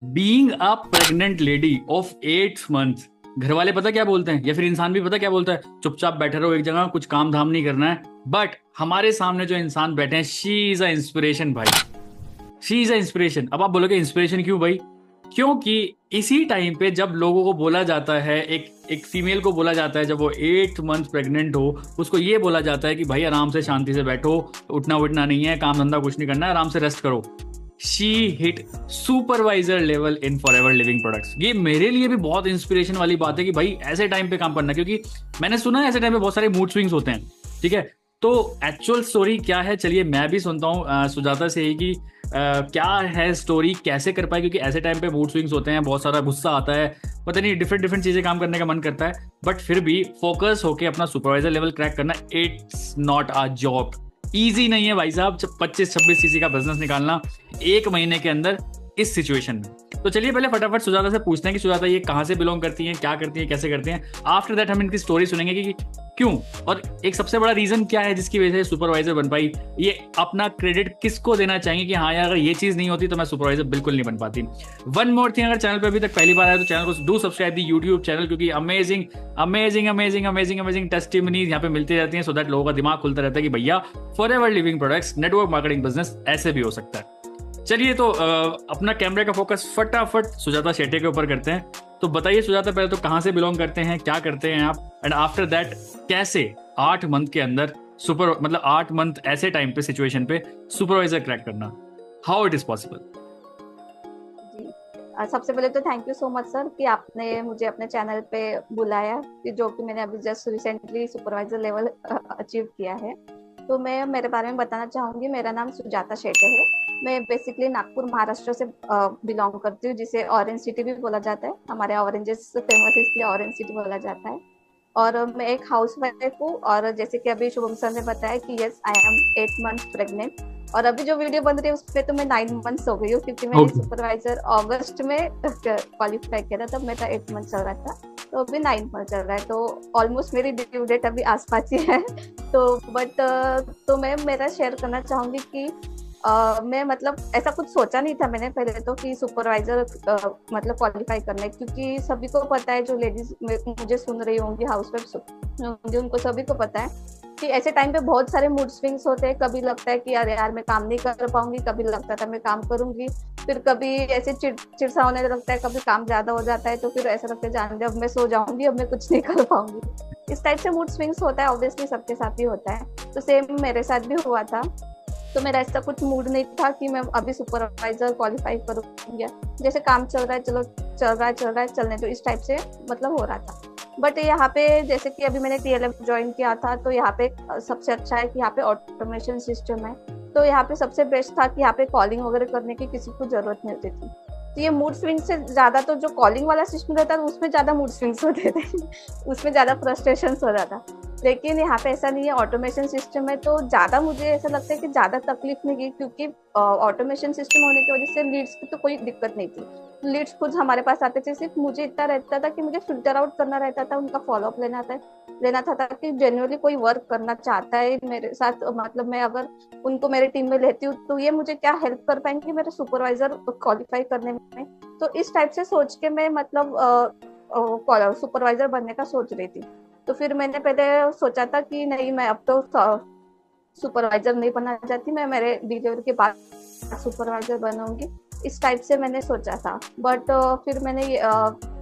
Being a pregnant lady of 8 months, घर वाले पता क्या बोलते हैं, या फिर इंसान भी पता क्या बोलता है, चुपचाप बैठे रहो एक जगह, कुछ काम धाम नहीं करना है। बट हमारे सामने जो इंसान बैठे हैं, शी इज अ इंस्पिरेशन भाई। She is a inspiration. अब आप बोलोगे इंस्पिरेशन क्यों भाई? क्योंकि इसी टाइम पे जब लोगों को बोला जाता है, एक एक फीमेल को बोला जाता है, जब वो 8 months प्रेग्नेंट हो, उसको ये बोला जाता है कि भाई आराम से शांति से बैठो, उठना उठना नहीं है, काम धंधा कुछ नहीं करना है, आराम से रेस्ट करो। She hit supervisor level in for ever living products. ये मेरे लिए भी बहुत इंस्पिरेशन वाली बात है कि भाई ऐसे टाइम पे काम करना, क्योंकि मैंने सुना है ऐसे टाइम पे बहुत सारे मूड स्विंग्स होते हैं। ठीक है, तो एक्चुअल स्टोरी क्या है, चलिए मैं भी सुनता हूँ सुजाता से ही कि क्या है स्टोरी, कैसे कर पाए, क्योंकि ऐसे टाइम पे मूड स्विंग्स होते हैं, बहुत सारा गुस्सा आता है, पता नहीं डिफरेंट डिफरेंट चीजें काम करने का मन करता है, बट फिर भी फोकस होके अपना सुपरवाइजर लेवल क्रैक करना, it's not a job. Easy नहीं है भाई साहब, 25-26 सीसी का बिजनेस निकालना 1 महीने के अंदर इस सिचुएशन में। तो चलिए पहले फटाफट सुजाता से पूछते हैं कि सुजाता ये कहाँ से बिलोंग करती हैं, क्या करती हैं, कैसे करते हैं। आफ्टर दैट हम इनकी स्टोरी सुनेंगे कि क्यों, और एक सबसे बड़ा रीजन क्या है जिसकी वजह से सुपरवाइजर बन पाई। ये अपना क्रेडिट किसको देना चाहेंगे कि हाँ यार, अगर ये चीज नहीं होती तो मैं सुपरवाइजर बिल्कुल नहीं बन पाती। वन मोर थिंग, अगर चैनल पे अभी तक पहली बार आया तो चैनल को do subscribe the YouTube channel, क्योंकि amazing amazing amazing amazing amazing testimonies यहाँ पे मिलती रहती हैं, सो दैट लोगों का दिमाग खुलता रहता है कि भैया for ever living products network marketing business ऐसे भी हो सकता है। चलिए तो अपना कैमरे का फोकस फटाफट सुजाता शेट्टी के ऊपर करते हैं। तो बताइए सुजाता, पहले तो कहाँ से बिलोंग करते हैं, क्या करते हैं आप, एंड आफ्टर दैट कैसे 8 मंथ के अंदर मतलब 8 मंथ ऐसे टाइम पे सिचुएशन पे सुपरवाइजर क्रैक करना, हाउ इट इज पॉसिबल। जी। सबसे पहले तो thank you so much sir कि आपने मुझे अपने चैनल पे बुलाया, कि जो कि मैंने अभी just recently supervisor level achieve किया है। तो मैं मेरे बारे में बताना चाहूँगी। मेरा नाम सुजाता शेटे है। मैं बेसिकली नागपुर महाराष्ट्र से बिलोंग करती हूँ, जिसे ऑरेंज सिटी भी बोला जाता है। हमारे ऑरेंजेस फेमस इसलिए ऑरेंज सिटी बोला जाता है। और मैं एक हाउस वाइफ हूँ, और जैसे कि अभी शुभम सर ने बताया कि yes I am 8 month pregnant. और अभी जो वीडियो बन रही है उसपे तो मैं 9 मंथ्स हो गई हूँ, क्योंकि मैंने ओके। सुपरवाइजर अगस्त में क्वालिफाई किया था, तब मेरा 8 मंथ चल रहा था। तो अभी 9 मंथ चल रहा है, तो ऑलमोस्ट मेरी ड्यू डेट अभी आसपास ही है। तो बट तो मैं मेरा शेयर करना चाहूंगी कि मैं मतलब ऐसा कुछ सोचा नहीं था मैंने पहले तो कि सुपरवाइजर मतलब क्वालिफाई करना है, क्योंकि सभी को पता है, जो लेडीज मुझे सुन रही होंगी, हाउस वाइफ होंगी, उनको सभी को पता है कि ऐसे टाइम पे बहुत सारे मूड स्विंग्स होते हैं। कभी लगता है कि यार यार मैं काम नहीं कर पाऊंगी, कभी लगता था मैं काम करूंगी, फिर कभी ऐसे चिड़सा होने लगता है, कभी काम ज्यादा हो जाता है, तो फिर ऐसा लगता है जान दे अब मैं सो जाऊंगी, अब मैं कुछ नहीं कर पाऊंगी। इस टाइप से मूड स्विंग्स होता है, ऑब्वियसली सबके साथ ही होता है। तो सेम मेरे साथ भी हुआ था। तो मेरा ऐसा कुछ मूड नहीं था कि मैं अभी सुपरवाइजर क्वालिफाई करूंगी, जैसे काम चल रहा है चलो चल रहा है चलने दो, इस टाइप से मतलब हो रहा था। बट यहाँ पे जैसे कि अभी मैंने टीएलएफ ज्वाइन किया था, तो यहाँ पे सबसे अच्छा है कि यहाँ पे ऑटोमेशन सिस्टम है। तो यहाँ पे सबसे बेस्ट था कि यहाँ पे कॉलिंग वगैरह करने की किसी को जरूरत नहीं होती थी। तो ये मूड स्विंग से ज्यादा तो जो कॉलिंग वाला सिस्टम रहता था उसमें ज्यादा मूड स्विंग्स होते थे। उसमें ज्यादा फ्रस्ट्रेशन हो रहा था। लेकिन यहाँ पे ऐसा नहीं है, ऑटोमेशन सिस्टम है, तो ज्यादा मुझे ऐसा लगता है कि ज्यादा तकलीफ नहीं की, क्योंकि ऑटोमेशन सिस्टम होने की वजह से लीड्स की तो कोई दिक्कत नहीं थी। लीड्स खुद हमारे पास आते थे, सिर्फ मुझे इतना रहता था कि मुझे फिल्टर आउट करना रहता था, उनका फॉलोअप लेना था ताकि जेन्युइनली कोई वर्क करना चाहता है मेरे साथ, मतलब मैं अगर उनको मेरे टीम में लेती हूँ तो ये मुझे क्या हेल्प कर पाएंगे मेरे सुपरवाइजर क्वालिफाई करने में। तो इस टाइप से सोच के मैं मतलब सुपरवाइजर बनने का सोच रही थी। तो फिर मैंने पहले सोचा था कि नहीं, मैं अब तो सुपरवाइजर नहीं बनना चाहती, मैं मेरे डिलीवरी के बाद सुपरवाइजर बनूंगी, इस टाइप से मैंने सोचा था। बट फिर मैंने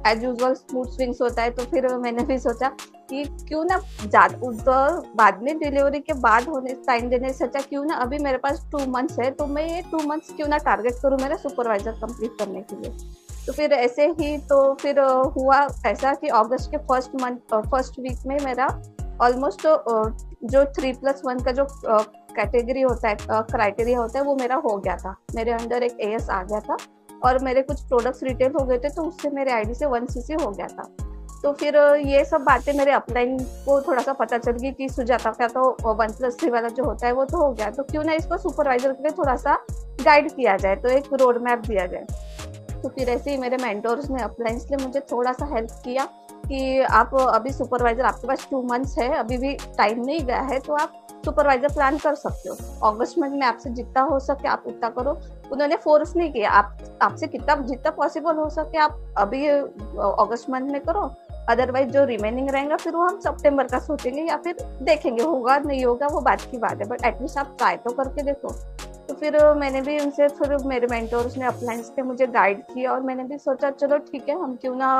एज यूजुअल स्मूथ स्विंग्स होता है, तो फिर मैंने भी सोचा कि क्यों ना बाद में डिलीवरी के बाद होने टाइम देने से अच्छा क्यों ना अभी मेरे पास 2 मंथ्स है, तो मैं ये 2 मंथ्स क्यों ना टारगेट करूँ मेरा सुपरवाइजर कंप्लीट करने के लिए। तो फिर ऐसे ही तो फिर हुआ ऐसा कि अगस्त के फर्स्ट वीक में मेरा ऑलमोस्ट जो 3+1 का जो कैटेगरी होता है, क्राइटेरिया होता है, वो मेरा हो गया था। मेरे अंडर एक एएस आ गया था, और मेरे कुछ प्रोडक्ट्स रिटेल हो गए थे, तो उससे मेरे आईडी से 1 सीसी हो गया था। तो फिर ये सब बातें मेरे अपलाइन को थोड़ा सा पता चल गई कि सुजाता का तो 1+3 वाला जो होता है वो तो हो गया, तो क्यों ना इसको सुपरवाइजर के लिए थोड़ा सा गाइड किया जाए, तो एक रोड मैप दिया जाए। तो फिर ऐसे ही मेरे मेंटोर्स ने अपलाइंस ने मुझे थोड़ा सा हेल्प किया कि आप अभी सुपरवाइजर, आपके पास 2 मंथ्स है, अभी भी टाइम नहीं गया है, तो आप सुपरवाइजर प्लान कर सकते हो, अगस्त मंथ में आपसे जितना हो सके आप उतना करो। उन्होंने फोर्स नहीं किया, आपसे कितना जितना पॉसिबल हो सके आप अभी अगस्त मंथ में करो, अदरवाइज जो रिमेनिंग रहेगा फिर वो हम सितंबर का सोचेंगे या फिर देखेंगे, होगा नहीं होगा वो बात की बात है, बट एटलीस्ट आप ट्राई तो करके देखो। तो फिर मैंने भी उनसे, फिर मेरे मेंटोर्स ने अपलाइंस पे मुझे गाइड किया और मैंने भी सोचा चलो ठीक है, हम क्यों ना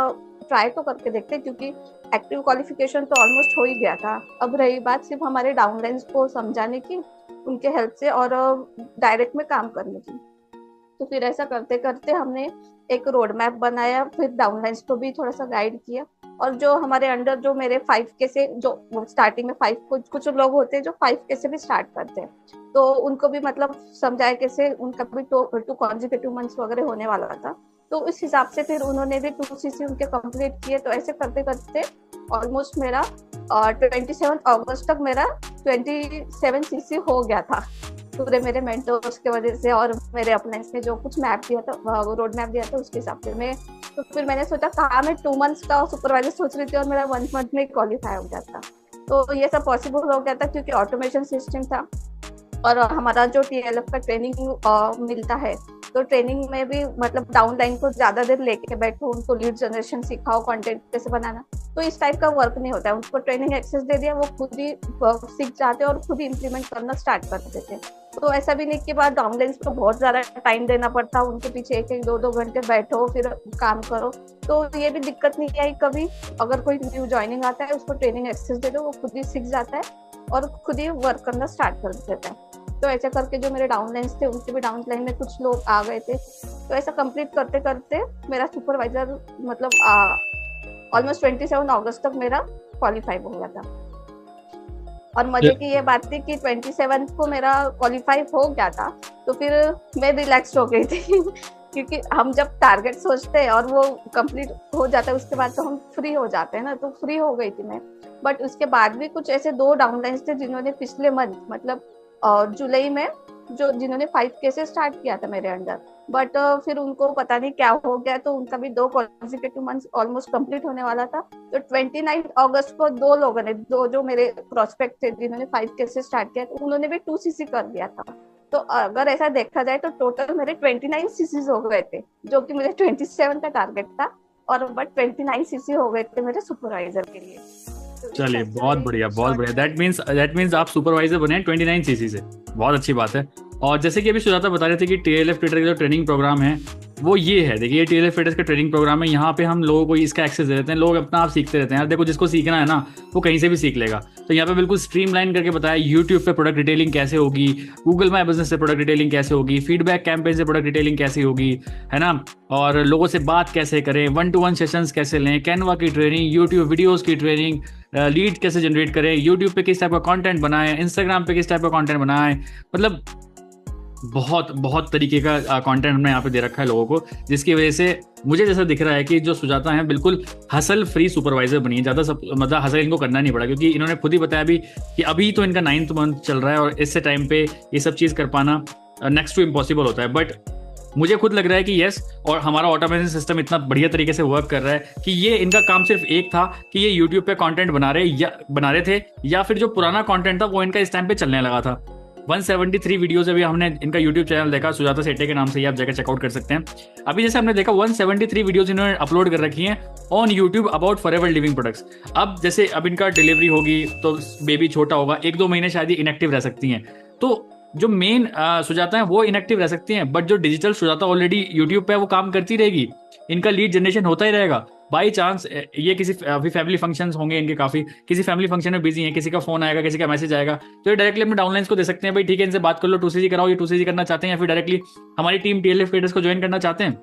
ट्राई तो करके देखते, क्योंकि एक्टिव क्वालिफिकेशन तो ऑलमोस्ट हो ही गया था। अब रही बात सिर्फ हमारे डाउनलाइंस को समझाने की, उनके हेल्प से, और डायरेक्ट में काम करने की। तो फिर ऐसा करते करते हमने एक रोड मैप बनाया, फिर डाउनलाइंस को भी थोड़ा सा गाइड किया, और जो हमारे अंडर जो मेरे 5K से, जो स्टार्टिंग में 5, कुछ लोग होते हैं जो 5K से भी स्टार्ट करते हैं, तो उनको भी मतलब समझाया कैसे, उनका भी 2 कॉन्जिक्यूटिव मंथ्स वगैरह होने वाला था, तो इस हिसाब से फिर उन्होंने भी 2CC उनके कंप्लीट किए। तो ऐसे करते करते ऑलमोस्ट मेरा 27 अगस्त तक मेरा 27CC हो गया था, पूरे मेरे मेंटर्स के वजह से और मेरे अपलाइंस ने जो कुछ मैप दिया था, रोड मैप दिया था, उसके हिसाब से मैं, तो फिर मैंने सोचा कहा मैं 2 मंथ्स का सुपरवाइजर सोच रही थी और मेरा 1 मंथ में क्वालिफाई हो गया था। तो ये सब पॉसिबल हो गया था क्योंकि ऑटोमेशन सिस्टम था, और हमारा जो TLF का ट्रेनिंग मिलता है, तो ट्रेनिंग में भी मतलब डाउनलाइन को ज्यादा देर लेके बैठो, उनको लीड जनरेशन सिखाओ, कंटेंट कैसे बनाना, तो इस टाइप का वर्क नहीं होता है। उनको ट्रेनिंग एक्सेस दे दिया, वो खुद ही सीख जाते और खुद ही इम्प्लीमेंट करना स्टार्ट कर देते। तो ऐसा भी नहीं कि बाद डाउनलाइंस को बहुत ज्यादा टाइम देना पड़ता, उनके पीछे 1-1, 2-2 घंटे बैठो फिर काम करो। तो ये भी दिक्कत नहीं आई कभी, अगर कोई न्यू ज्वाइनिंग आता है उसको ट्रेनिंग एक्सेस दे दो, वो खुद ही सीख जाता है और खुद ही वर्क करना स्टार्ट कर देता है। तो ऐसा करके जो मेरे डाउनलाइंस थे उनके भी डाउनलाइन में कुछ लोग आ गए थे। तो ऐसा कंप्लीट करते करते मेरा सुपरवाइजर मतलब ऑलमोस्ट 27 अगस्त तक मेरा क्वालिफाई हो गया था। और मजे की ये बात थी कि 27 को मेरा क्वालिफाई हो गया था, तो फिर मैं रिलैक्स हो गई थी क्योंकि हम जब टारगेट सोचते हैं और वो कंप्लीट हो जाता है उसके बाद तो हम फ्री हो जाते हैं ना, तो फ्री हो गई थी मैं। बट उसके बाद भी कुछ ऐसे 2 डाउनलाइंस थे जिन्होंने पिछले मंथ मतलब जुलाई में जिन्होंने 5K से स्टार्ट किया था मेरे अंडर, बट फिर उनको पता नहीं क्या हो गया, तो उनका भी 2 कॉन्जिक्यूटिव मंथ्स ऑलमोस्ट कंप्लीट होने वाला था। तो 29 अगस्त को 2 लोगों ने, 2 जो मेरे प्रोस्पेक्ट थे जिन्होंने 5K से स्टार्ट किया, तो उन्होंने भी 2CC कर दिया था। तो अगर ऐसा देखा जाए तो टोटल मेरे 29 CCs हो गए थे, जो कि मुझे 27 का टारगेट था, और बट 29 CC हो गए थे मेरे सुपरवाइजर के लिए। चलिए बहुत बढ़िया, बहुत बढ़िया। दैट मीन्स आप सुपरवाइजर बने हैं 29 CC से, बहुत अच्छी बात है। और जैसे कि अभी सुजाता बता रहे थे कि TLF ट्रेडर का जो ट्रेनिंग प्रोग्राम है वो ये है, देखिए ये TLF ट्रेडर्स का ट्रेनिंग प्रोग्राम है, यहाँ पे हम लोगों को इसका एक्सेस दे देते हैं, लोग अपना आप सीखते रहते हैं यार। देखो जिसको सीखना है ना वो कहीं से भी सीख लेगा। तो यहाँ पे बिल्कुल स्ट्रीमलाइन करके बताया यूट्यूब पे प्रोडक्ट डिटेलिंग कैसे होगी, गूगल माई बिजनेस से प्रोडक्ट डिटेलिंग कैसे होगी, फीडबैक कैंपेन से प्रोडक्ट डिटेलिंग कैसे होगी, है ना, और लोगों से बात कैसे करें, 1-to-1 सेशंस कैसे लें, कैनवा की ट्रेनिंग, यूट्यूब वीडियोस की ट्रेनिंग, लीड कैसे जनरेट करें, यूट्यूब पे किस टाइप का कंटेंट बनाएं, इंस्टाग्राम पे किस टाइप का कंटेंट बनाएं, मतलब बहुत बहुत तरीके का कंटेंट हमने यहाँ पे दे रखा है लोगों को, जिसकी वजह से मुझे जैसा दिख रहा है कि जो सुजाता है बिल्कुल हसल फ्री सुपरवाइजर बनी है। ज़्यादा सब मतलब हसल इनको करना नहीं पड़ा, क्योंकि इन्होंने खुद ही बताया भी कि अभी तो इनका 9th मंथ चल रहा है और इससे टाइम पे ये सब चीज़ कर पाना नेक्स्ट टू इम्पॉसिबल होता है। बट मुझे खुद लग रहा है कि यस, और हमारा ऑटोमेशन सिस्टम इतना बढ़िया तरीके से वर्क कर रहा है कि ये इनका काम सिर्फ एक था कि ये यूट्यूब पे कंटेंट बना रहे थे, या फिर जो पुराना कंटेंट था वो इनका इस टाइम पे चलने लगा था। 173 वीडियोस अभी हमने इनका यूट्यूब चैनल देखा, सुजाता सेठे के नाम से, आप जाकर चेकआउट कर सकते हैं। अभी जैसे हमने देखा 173 वीडियोस इन्होंने अपलोड कर रखी हैं on YouTube about forever living products. अब जैसे अब इनका डिलीवरी होगी तो बेबी छोटा होगा, 1-2 महीने शायद ही इनएक्टिव रह सकती हैं, तो जो मेन सुजाता है वो इनएक्टिव रह सकती हैं, बट जो डिजिटल सुजाता ऑलरेडी यूट्यूब पे वो काम करती रहेगी, इनका लीड जनरेशन होता ही रहेगा। बाई चांस ये किसी अभी फैमिली फंक्शंस होंगे इनके, काफी किसी फैमिली फंक्शन में बिजी हैं, किसी का फोन आएगा, किसी का मैसेज आएगा, तो ये डायरेक्टली अपने डाउनलाइंस को दे सकते हैं, भाई ठीक है इनसे बात कर लो, 2CC कराओ, ये 2CC करना चाहते हैं या फिर डायरेक्टली हमारी टीम TLF ट्रेडर्स को ज्वाइन करना चाहते हैं।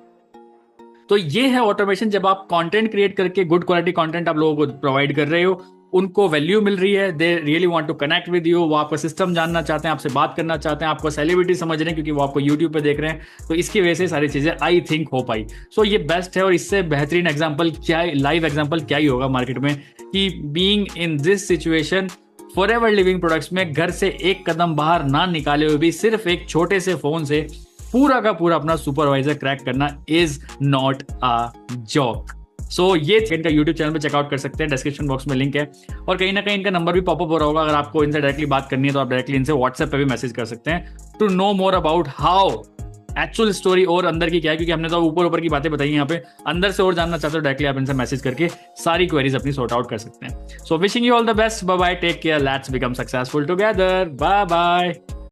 तो ये है ऑटोमेशन, जब आप कंटेंट क्रिएट करके गुड क्वालिटी कंटेंट आप लोगों को प्रोवाइड कर रहे हो, उनको वैल्यू मिल रही है, they really want to connect with you, वो आपका सिस्टम जानना चाहते हैं, आपसे बात करना चाहते हैं, आपको सेलिब्रिटी समझ रहे हैं क्योंकि वो आपको यूट्यूब पे देख रहे हैं, तो इसकी वजह से सारी चीजें आई थिंक हो पाई। सो ये बेस्ट है, और इससे बेहतरीन एग्जाम्पल क्या, लाइव एग्जाम्पल क्या ही होगा मार्केट में कि being in this situation, forever living products में घर से एक कदम बाहर ना निकाले हुए भी सिर्फ एक छोटे से फोन से पूरा का पूरा अपना सुपरवाइजर क्रैक करना इज नॉट अ जॉक। सो ये इनका यूट्यूब चैनल पे चेकआउट कर सकते हैं, डिस्क्रिप्शन बॉक्स में लिंक है। और कहीं ना कहीं इनका नंबर भी पॉपअप हो रहा होगा, अगर आपको इनसे डायरेक्टली बात करनी है तो आप डायरेक्टली इनसे व्हाट्सएप पे भी मैसेज कर सकते हैं to know more about how actual story और अंदर की क्या है, क्योंकि हमने तो ऊपर ऊपर की बातें बताई यहाँ पे, अंदर से और जानना चाहते हो डायरेक्टली आप इनसे मैसेज करके सारी क्वेरीज अपनी सॉर्ट आउट कर सकते हैं। So wishing you all the best, bye bye, take care, let's become successful together, bye bye.